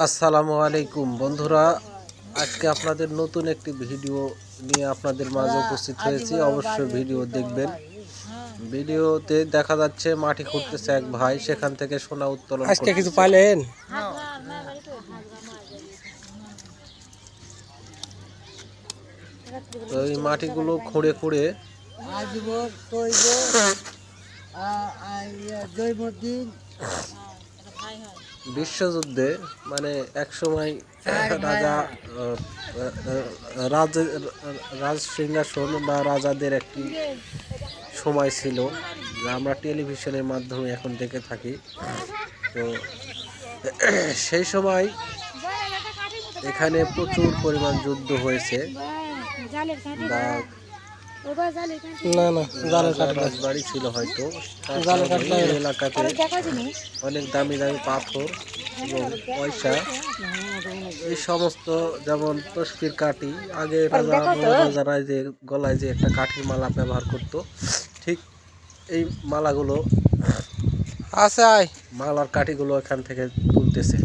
আসসালামু আলাইকুম বন্ধুরা, আজকে আপনাদের নতুন একটি ভিডিও নিয়ে আপনাদের মাঝে উপস্থিত হয়েছি। অবশ্যই ভিডিও দেখবেন। ভিডিওতে দেখা যাচ্ছে মাটি খুঁড়তেছে এক ভাই, সেখান থেকে সোনা উত্তোলন আজকে কিছু পাইলেন? তো এই মাটিগুলো খুঁড়ে খুঁড়ে বিশ্বযুদ্ধে মানে এক সময় রাজা রাজ সিংহাসন বা রাজাদের একটি সময় ছিল, যা আমরা টেলিভিশনের মাধ্যমে এখন দেখে থাকি। তো সেই সময় এখানে প্রচুর পরিমাণ যুদ্ধ হয়েছে। রাজবাড়ি ছিল হয়তো, এলাকাতে অনেক দামি দামি পাথর এবং পয়সা, এই সমস্ত, যেমন তসফির কাঠি, আগে রাজারা যে গলায় যে একটা কাঠির মালা ব্যবহার করতো, ঠিক এই মালাগুলো মালার কাঠিগুলো এখান থেকে তুলতেছে।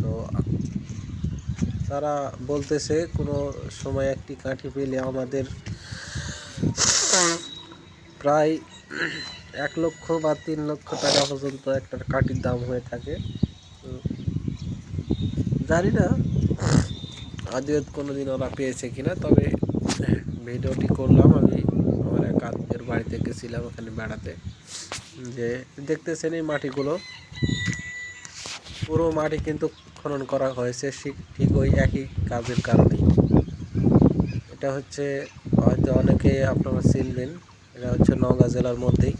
তো তারা বলতেছে কোনো সময় একটি কাঠি পেলে আমাদের প্রায় 1 লক্ষ বা 3 লক্ষ টাকা পর্যন্ত একটা কাঠির দাম হয়ে থাকে। জানি না আজও কোনোদিন ওরা পেয়েছে কিনা, তবে ভিডিওটি করলাম আমি আমার এক আত্মীয়ের বাড়িতে গেছিলাম ওখানে বেড়াতে। যে দেখতেছেন এই মাটিগুলো, পুরো মাটি কিন্তু খনন করা হয়েছে ঠিক ওই একই কাজের কারণে। এটা হচ্ছে, হয়তো অনেকে আপনারা চিনবেন, এটা হচ্ছে নওগাঁ জেলার মধ্যেই,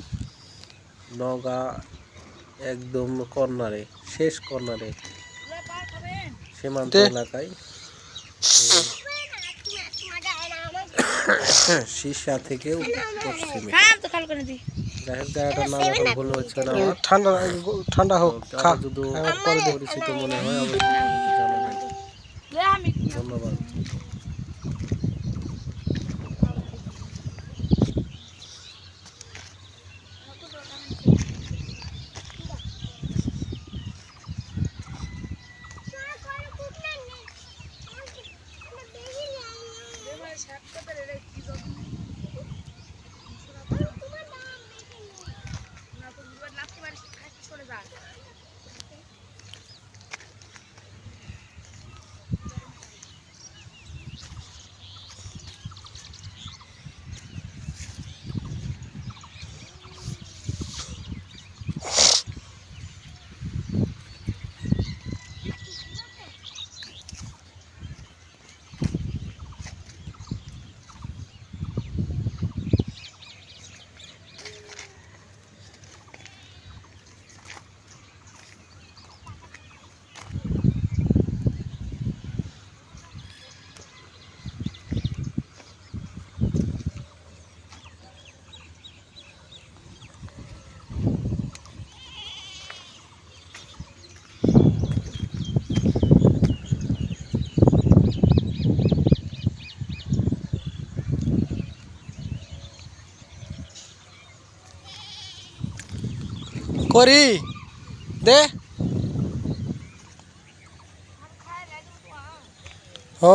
নওগাঁ একদম কর্নারে, শেষ কর্নারে, সীমান্ত এলাকায় শীর্ষা থেকে পশ্চিমে। যাই হোক, জায়গাটার নাম এখন ভুল হচ্ছে না আমার। ঠান্ডা হোক, যদি পরিচিত মনে হয় অবশ্যই জানাবেন। ধন্যবাদ। করি দে ও